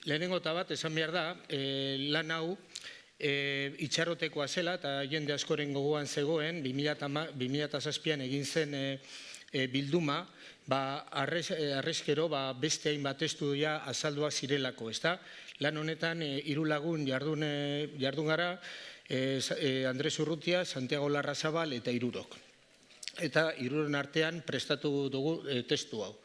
lehenengo eta bat esan behar da, lan hau itxarotekoa zela eta jende askoren gogoan zegoen, 2007an egin zen bilduma, arrezkero beste hainbat estudia azalduak zirelako, ezta? Lan honetan 3 lagun jardun gara, Andres Urrutia, Santiago Larrazabal eta hirurok. Eta hiruren artean prestatu dugu testu hau.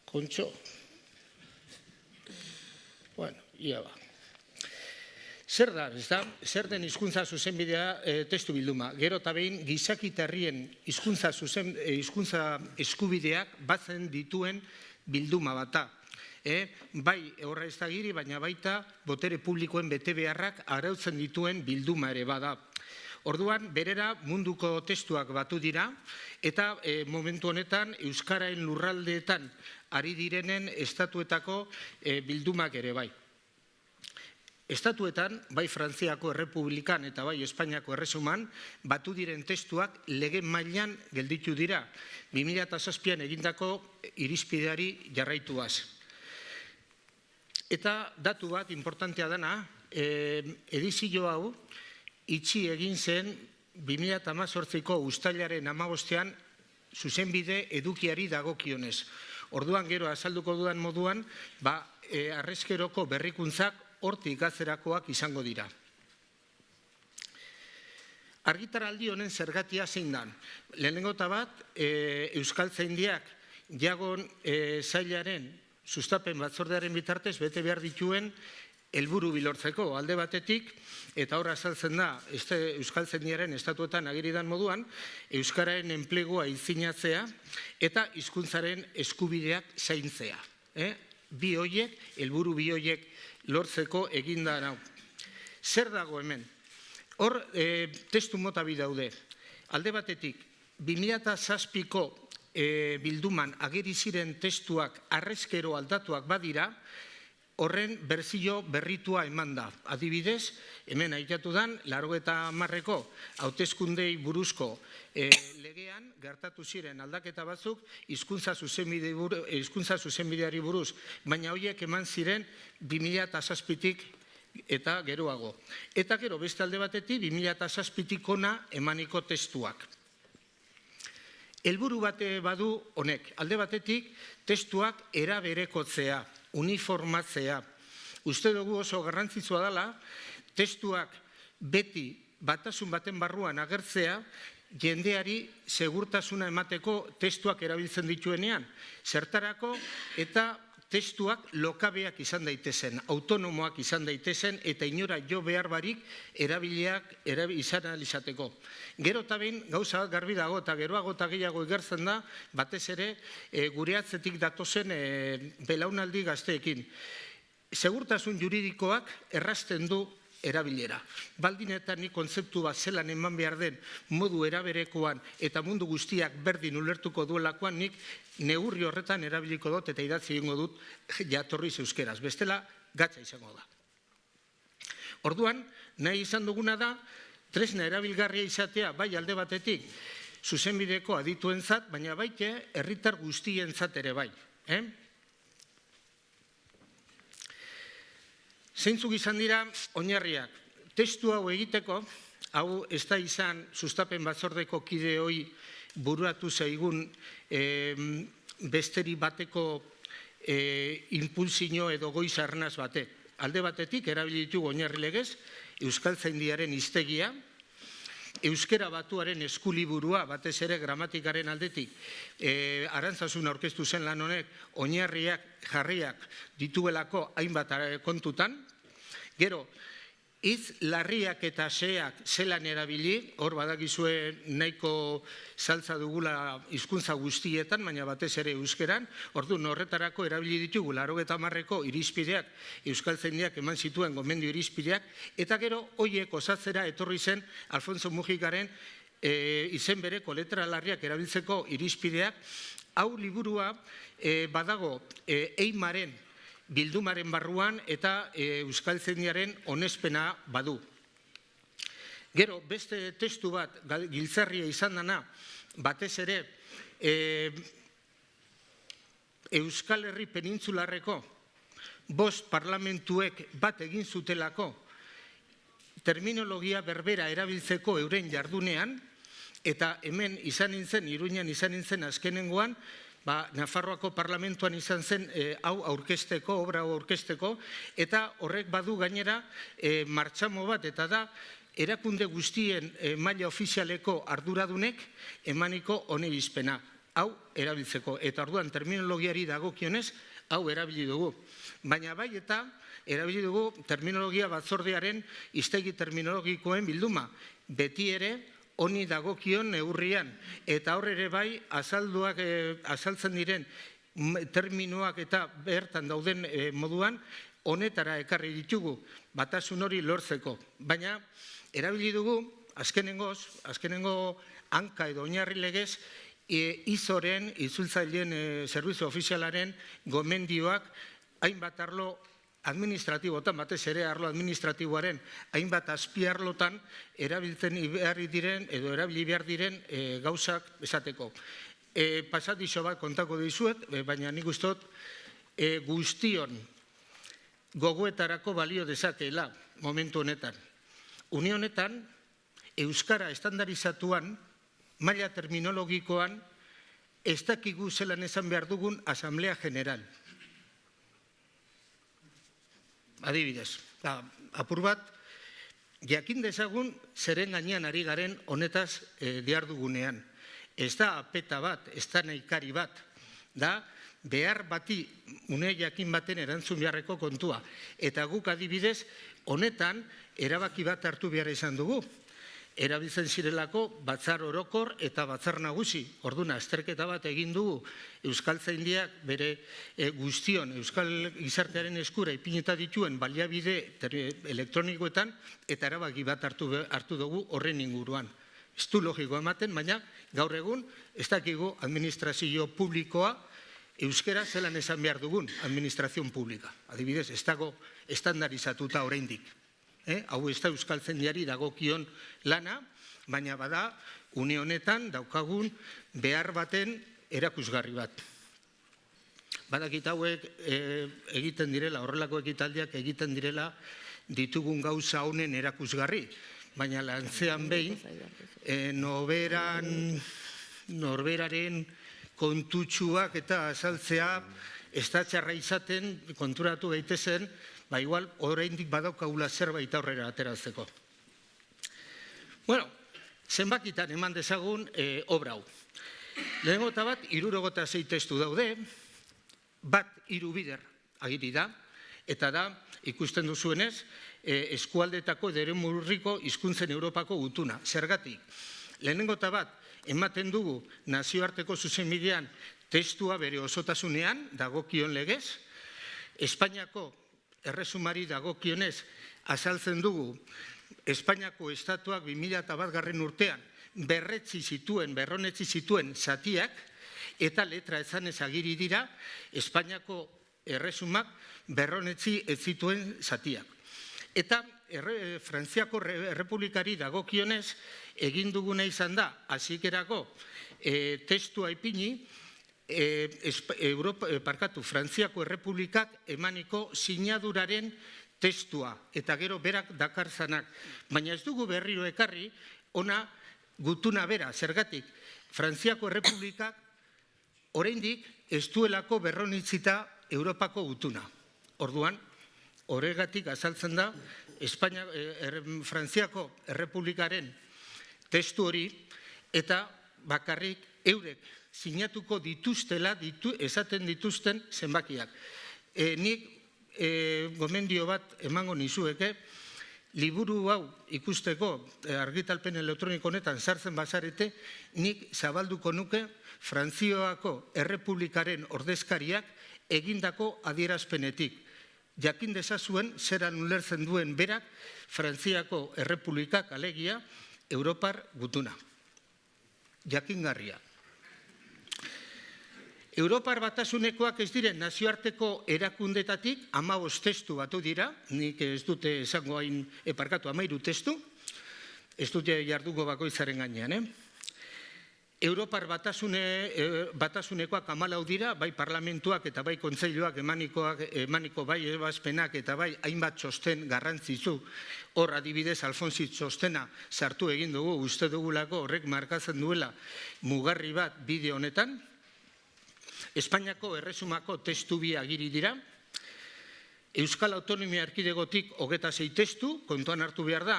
Kontxo? Bueno, ia ba. Zer da, ezta? Zer den hizkuntza zuzenbidea testu bilduma? Gero eta behin gizakitarrien hizkuntza eskubideak batzen dituen bilduma bata. Bai horra ez da giri, baina baita botere publikoen betebeharrak arautzen dituen bilduma ere bada. Orduan, berera munduko testuak batu dira, eta momentu honetan euskaraen lurraldeetan ari direnen estatuetako bildumak ere bai. Estatuetan, bai Frantziako Errepublikan eta bai Espainiako Erresuman, batu diren testuak lege mailan gelditu dira, 2007an egindako irizpideari jarraituaz. Eta datu bat importantea dana, edizio hau itxi egin zen 2018ko uztailaren 15ean zuzenbide edukiari dagokionez. Orduan gero azalduko dudan moduan, arrezkeroko berrikuntzak hortik atzerakoak izango dira. Argitaraldi honen zergatia zein dan. Lehenengo eta bat, Euskaltzaindiak jagon zailaren sustapen batzordearen bitartez bete behar dituen helburu bilortzeko alde batetik, eta hor azaltzen da Euskaltzaindiaren estatuetan agiridan moduan, Euskararen enplegua izinatzea eta hizkuntzaren eskubideak zaintzea. Helburu bi horiek lortzeko eginda nau. Zer dago hemen? Hor testu mota bi daude. Alde batetik, 2007ko bilduman ageri ziren testuak arrezkero aldatuak badira, horren berzio berritua eman da. Adibidez, hemen aitatu dan, 80ko hauteskundei buruzko legean gertatu ziren aldaketa batzuk hizkuntza zuzenbideari buruz, baina horiek eman ziren 2007tik eta geroago. Eta gero beste alde batetik 2007tik ona emaniko testuak. Helburu bate badu honek, alde batetik testuak eraberekotzea, uniformatzea. Uste dugu oso garrantzitsua dela, testuak beti batasun baten barruan agertzea, jendeari segurtasuna emateko testuak erabiltzen dituenean. Zertarako eta testuak lokabeak izan daitezen, autonomoak izan daitezen eta inora jo behar barik izan alizateko. Gero eta behin gauza bat garbi dago eta geroago eta gehiago igertzen da, batez ere gure atzetik datozen belaunaldi gazteekin. Segurtasun juridikoak errazten du erabilera. Baldin eta ni kontzeptu bat zelan eman behar den modu eraberekoan eta mundu guztiak berdin ulertuko duelakoan nik neurri horretan erabiliko dut eta idatzi egingo dut jatorriz euskeraz. Bestela, gatza izango da. Orduan, nahi izan duguna da, tresna erabilgarria izatea, bai alde batetik, zuzenbideko adituentzat, baina baite herritar guztientzat ere bai. Zeintzuk izan dira oinarriak. Testu hau egiteko, hau ez da izan sustapen batzordeko kide hoi bururatu zaigun besteri bateko impulsio edo goiz arnaz batek. Alde batetik, erabili ditugu oinarri legez, Euskaltzaindiaren hiztegia, euskera batuaren eskuliburua, batez ere gramatikaren aldetik, Arantzasun aurkeztu zen lan honek, oinarriak jarriak dituelako hainbat kontutan. Gero, hitz larriak eta xeak zelan erabili, hor badakizue nahiko saltza dugula hizkuntza guztietan, baina batez ere euskeran, orduan horretarako erabili ditugu 80ko irizpideak, Euskaltzaindiak eman zituen gomendio irizpideak, eta gero hoiek osatzera etorri zen Alfonso Mujikaren izen bereko letra larriak erabiltzeko irizpideak. Hau liburua badago Eimaren bildumaren barruan eta Euskaltzaindiaren onespena badu. Gero, beste testu bat giltzarria izan dana, batez ere Euskal Herri penintzularreko 5 parlamentuek bat egin zutelako terminologia berbera erabiltzeko euren jardunean, eta hemen izan nintzen, Iruñan izan nintzen azkenengoan, Nafarroako parlamentuan izan zen hau aurkezteko, obra hau aurkezteko, eta horrek badu gainera martxamo bat, eta da erakunde guztien maila ofizialeko arduradunek emaniko honi bizpena, hau erabiltzeko. Eta orduan terminologiari dagokionez, hau erabili dugu. Baina bai eta erabili dugu terminologia batzordearen hiztegi terminologikoen bilduma, beti ere honi dagokion neurrian, eta hor ere bai azaltzen diren terminoak eta bertan dauden moduan honetara ekarri ditugu, batasun hori lortzeko. Baina erabili dugu azkenengo hanka edo oinarri legez ISOren, itzultzaileen zerbitzu ofizialaren gomendioak hainbat arlo administratibotan, batez ere arlo administratiboaren hainbat azpiarlotan erabiltzen behar diren edo erabili behar diren gauzak esateko. Pasadizo bat kontako dizuet, baina nik uste dut guztion gogoetarako balio dezakeela momentu honetan. Une honetan, euskara estandarizatuan, maila terminologikoan, ez dakigu zelan esan behar dugun Asamblea General. Adibidez, apur bat, jakin dezagun zeren gainean ari garen honetaz dihardugunean. Ez da apeta bat, ez da nahikari bat, da behar bati une jakin baten erantzun beharreko kontua. Eta guk adibidez, honetan erabaki bat hartu behar izan dugu. Erabiltzen zirelako batzar orokor eta batzar nagusi. Orduan, azterketa bat egin dugu Euskaltzaindiak bere guztion Euskal Gizartearen eskura ipinita dituen baliabide elektronikoetan eta erabaki bat hartu dugu horren inguruan. Ez du logiko ematen, baina gaur egun ez dakigu administrazio publikoa euskera zelan esan behar dugun administrazion publika. Adibidez, ez dago estandarizatuta oraindik. Hau ez da Euskaltzaindiari dagokion lana, baina bada une honetan daukagun behar baten erakusgarri bat. Badakit hauek egiten direla, horrelako ekitaldiak egiten direla ditugun gauza honen erakusgarri, baina lantzean behin norberaren kontutsuak eta azaltzea ez da txarra izaten konturatu gaitezen, igual oraindik badaukagula zerbait aurrera ateratzeko. Bueno, zenbakitan eman dezagun obra hau. Lehenengo eta bat, 76 testu daude, bat 3 bider agiri da, eta da, ikusten duzuenez, eskualdetako edo eremurriko hizkuntzen Europako gutuna. Zergatik, lehenengo eta bat, ematen dugu nazioarteko zuzenbidean testua bere osotasunean, dagokion legez, Espainiako erresumari dagokionez azaltzen dugu Espainiako estatuak 2001 urtean berronetzi zituen zatiak eta letra esanez agiri dira Espainiako erresumak berronetzi ez zituen zatiak. Eta Frantziako Errepublikari dagokionez egin duguna izan da hasikerako testua ipini Frantziako Errepublikak emaniko sinaduraren testua, eta gero berak dakarzanak. Baina ez dugu berriro ekarri, ona gutuna bera, zergatik, Frantziako Errepublikak oraindik ez duelako berronitzita Europako gutuna. Orduan, horregatik azaltzen da, Frantziako Errepublikaren testu hori, eta bakarrik eurek sinatuko dituztela esaten dituzten zenbakiak. Nik gomendio bat emango nizueke, liburu hau ikusteko argitalpen elektroniko honetan sartzen bazarete, nik zabalduko nuke Frantziako Errepublikaren ordezkariak egindako adierazpenetik. Jakin dezazuen zeran ulertzen duen berak Frantziako Errepublikak alegia Europar gutuna. Jakingarria. Europar batasunekoak ez diren nazioarteko erakundetatik 15 testu batu dira, nik ez dute esango hain eparkatu 13 testu, ez dute jarduko bakoitzaren gainean. Europar batasunekoak 14 dira, bai parlamentuak eta bai kontseiluak emaniko bai ebazpenak eta bai hainbat txosten garrantzitsu. Hor adibidez Alfonsi txostena sartu egin dugu, uste dugulako horrek markatzen duela mugarri bat bideo honetan. Espainiako erresumako testu bi agiri dira. Euskal Autonomia Erkidegotik 26 testu, kontuan hartu behar da,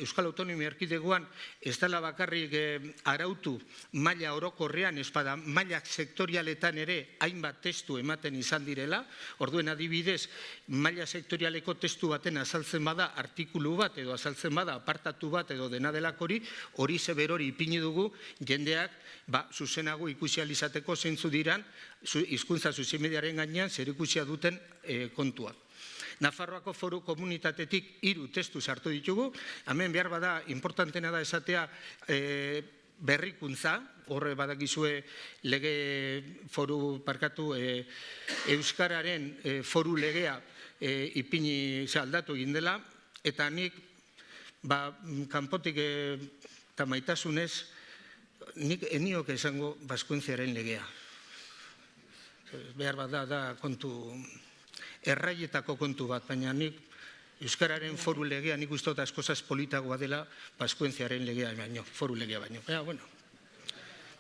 Euskal Autonomia Erkidegoan ez dela bakarrik arautu maila orokorrean, espada mailak sektorialetan ere hainbat testu ematen izan direla, orduen adibidez, maila sektorialeko testu baten azaltzen bada artikulu bat edo azaltzen bada apartatu bat edo dena delakori, hori zeberori ipini dugu jendeak zuzenago ikusi alizateko zeintzu diran hizkuntza zuzimediaren gainean zer ikusia duten kontua. Nafarroako Foru Komunitatetik 3 testu sartu ditugu, hemen behar bada importantena da esatea berrikuntza, horre badakizue lege foru parkatu Euskararen foru legea ipini aldatu egin dela, eta nik kanpotik eta maitasunez nik eniok esango baskuentziaren legea. Behar bat da kontu, erraietako kontu bat, baina nik Euskararen foru legea nik uste dut askozaz politagoa dela baskuentziaren legea baino, foru legea baino. Bueno,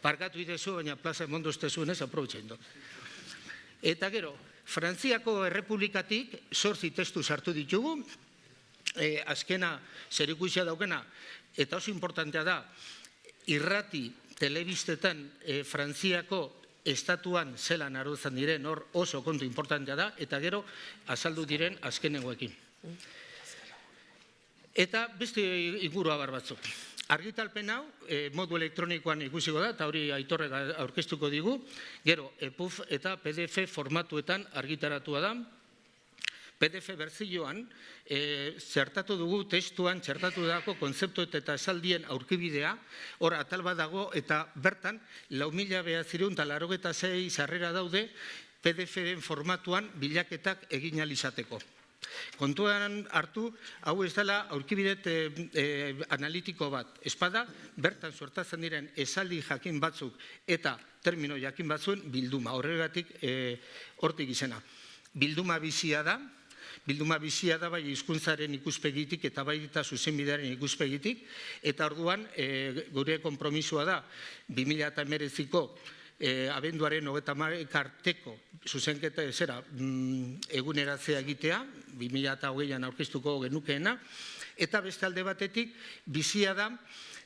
parkatu idezu, baina plaza mondozte zuen ez, aprobetxein dut. Eta gero, Frantziako Errepublikatik 8 testu sartu ditugu, azkena zerikusia daukena, eta oso importantea da, irrati, telebistetan Frantziako estatuan zelan arautzen diren, hor oso kontu importantea da, eta gero azaldu diren azkenengoekin. Eta beste inguru abar batzuk. Argitalpen hau modu elektronikoan ikusiko da, eta hori Aitorrek aurkeztuko digu, gero EPUB eta PDF formatuetan argitaratua da. PDF berzioan zertatu dugu testuan txertatu dago kontzeptu eta esaldien aurkibidea, hor atal bat dago eta bertan 4.986 sarrera daude PDF-en formatuan bilaketak egin ahal izateko. Kontuan hartu, hau ez dela aurkibide analitiko bat. Espada, bertan sortatzen diren esaldi jakin batzuk eta termino jakin batzuen bilduma. Horregatik hortik izena. Bilduma bizia da bai hizkuntzaren ikuspegitik eta bai eta zuzenbidearen ikuspegitik, eta orduan gure konpromisoa da 2019ko abenduaren 31 arteko zuzenketa eguneratzea egitea, 2020an aurkeztuko genukeena, eta beste alde batetik bizia da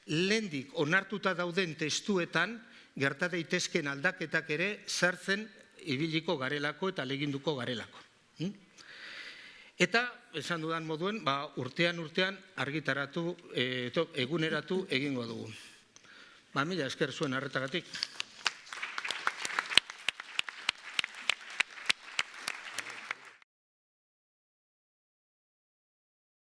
lehendik onartuta dauden testuetan gerta daitezken aldaketak ere sartzen ibiliko garelako eta leginduko garelako. Eta, esan dudan moduen, urtean argitaratu, eguneratu egingo dugu. Mila esker zuen arretagatik.